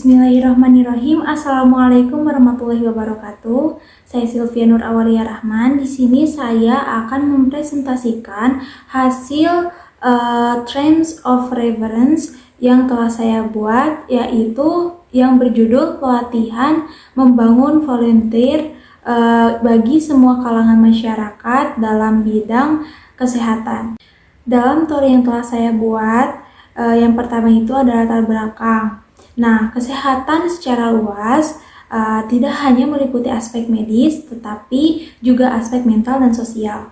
Bismillahirrahmanirrahim. Assalamualaikum warahmatullahi wabarakatuh. Saya Sylvia Nur Awalia Rahman. Di sini saya akan mempresentasikan hasil Terms of Reference yang telah saya buat, yaitu yang berjudul pelatihan membangun volunteer bagi semua kalangan masyarakat dalam bidang kesehatan. Dalam teori yang telah saya buat, yang pertama itu adalah latar belakang. Nah, kesehatan secara luas tidak hanya meliputi aspek medis, tetapi juga aspek mental dan sosial.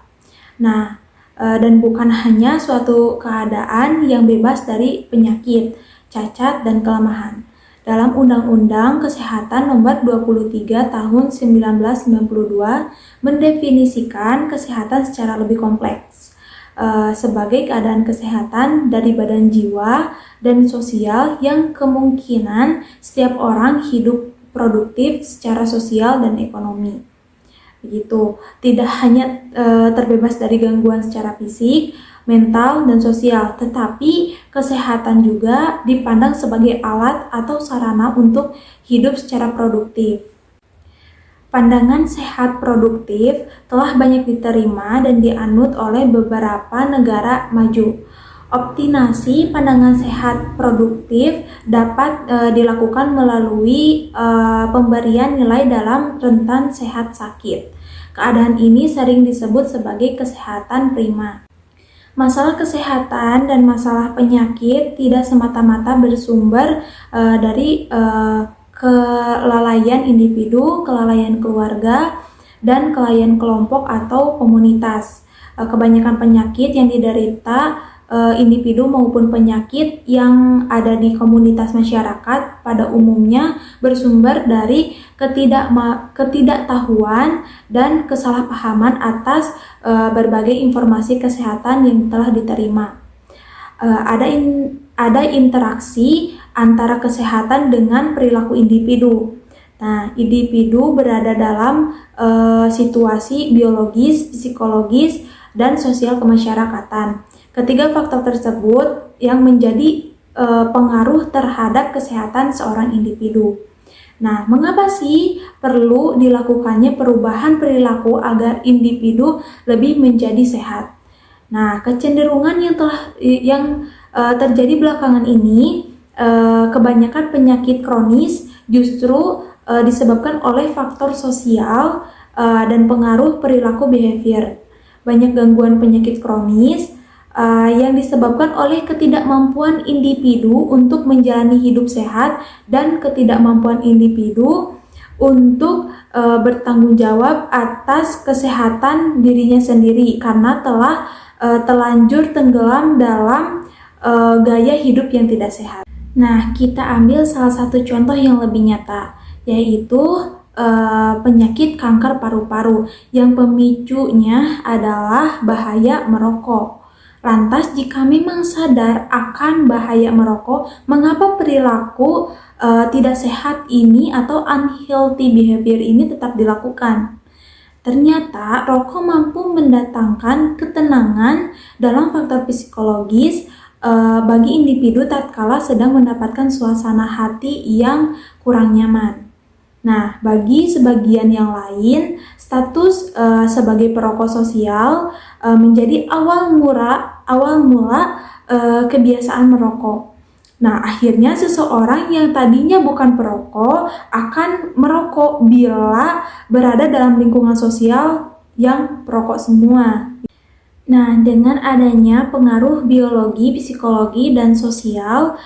Nah, dan bukan hanya suatu keadaan yang bebas dari penyakit, cacat, dan kelemahan. Dalam Undang-Undang Kesehatan Nomor 23 Tahun 1992 mendefinisikan kesehatan secara lebih kompleks sebagai keadaan kesehatan dari badan, jiwa, dan sosial yang kemungkinan setiap orang hidup produktif secara sosial dan ekonomi. Begitu, tidak hanya terbebas dari gangguan secara fisik, mental, dan sosial, tetapi kesehatan juga dipandang sebagai alat atau sarana untuk hidup secara produktif. Pandangan sehat produktif telah banyak diterima dan dianut oleh beberapa negara maju. Optimasi pandangan sehat produktif dapat dilakukan melalui pemberian nilai dalam rentan sehat sakit. Keadaan ini sering disebut sebagai kesehatan prima. Masalah kesehatan dan masalah penyakit tidak semata-mata bersumber dari kelalaian individu, kelalaian keluarga, dan kelalaian kelompok atau komunitas. Kebanyakan penyakit yang diderita individu maupun penyakit yang ada di komunitas masyarakat pada umumnya bersumber dari ketidaktahuan dan kesalahpahaman atas berbagai informasi kesehatan yang telah diterima. Ada interaksi antara kesehatan dengan perilaku individu. Nah, individu berada dalam situasi biologis, psikologis, dan sosial kemasyarakatan. Ketiga faktor tersebut yang menjadi pengaruh terhadap kesehatan seorang individu. Nah, mengapa sih perlu dilakukannya perubahan perilaku agar individu lebih menjadi sehat? Nah, kecenderungan yang terjadi belakangan ini, kebanyakan penyakit kronis justru disebabkan oleh faktor sosial dan pengaruh perilaku behavior. Banyak gangguan penyakit kronis yang disebabkan oleh ketidakmampuan individu untuk menjalani hidup sehat dan ketidakmampuan individu untuk bertanggung jawab atas kesehatan dirinya sendiri karena telah terlanjur tenggelam dalam gaya hidup yang tidak sehat. Nah, kita ambil salah satu contoh yang lebih nyata, yaitu penyakit kanker paru-paru yang pemicunya adalah bahaya merokok. Lantas, jika memang sadar akan bahaya merokok, mengapa perilaku tidak sehat ini atau unhealthy behavior ini tetap dilakukan? Ternyata, rokok mampu mendatangkan ketenangan dalam faktor psikologis bagi individu tatkala sedang mendapatkan suasana hati yang kurang nyaman. Nah, bagi sebagian yang lain, status sebagai perokok sosial menjadi awal mula kebiasaan merokok. Nah, akhirnya seseorang yang tadinya bukan perokok akan merokok bila berada dalam lingkungan sosial yang perokok semua. Nah, dengan adanya pengaruh biologi, psikologi, dan sosial,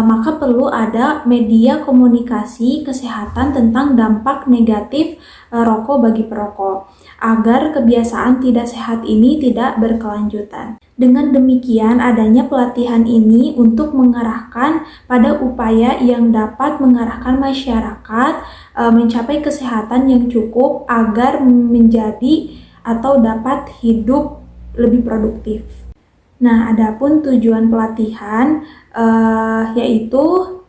maka perlu ada media komunikasi kesehatan tentang dampak negatif rokok bagi perokok, agar kebiasaan tidak sehat ini tidak berkelanjutan. Dengan demikian, adanya pelatihan ini untuk mengarahkan pada upaya yang dapat mengarahkan masyarakat mencapai kesehatan yang cukup agar menjadi atau dapat hidup lebih produktif. Nah, adapun tujuan pelatihan yaitu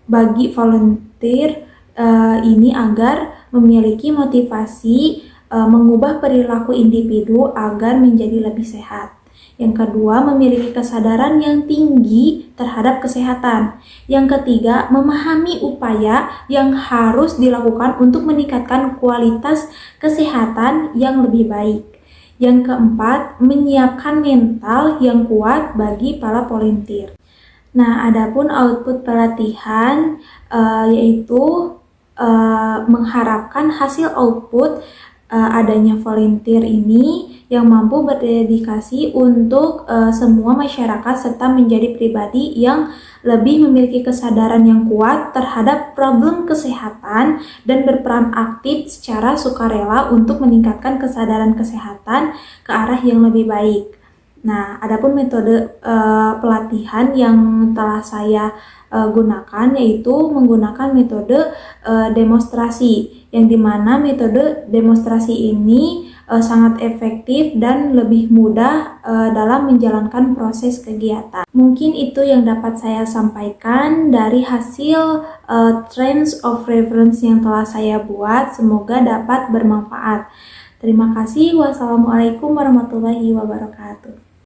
bagi volunteer ini agar memiliki motivasi mengubah perilaku individu agar menjadi lebih sehat. Yang kedua, memiliki kesadaran yang tinggi terhadap kesehatan. Yang ketiga, memahami upaya yang harus dilakukan untuk meningkatkan kualitas kesehatan yang lebih baik. Yang keempat, menyiapkan mental yang kuat bagi para volunteer. Nah, adapun output pelatihan yaitu mengharapkan hasil output adanya volunteer ini yang mampu berdedikasi untuk semua masyarakat serta menjadi pribadi yang lebih memiliki kesadaran yang kuat terhadap problem kesehatan dan berperan aktif secara sukarela untuk meningkatkan kesadaran kesehatan ke arah yang lebih baik. Nah, adapun metode pelatihan yang telah saya gunakan yaitu menggunakan metode demonstrasi, yang dimana metode demonstrasi ini sangat efektif dan lebih mudah dalam menjalankan proses kegiatan. Mungkin itu yang dapat saya sampaikan dari hasil Terms of Reference yang telah saya buat. Semoga dapat bermanfaat. Terima kasih. Wassalamualaikum warahmatullahi wabarakatuh.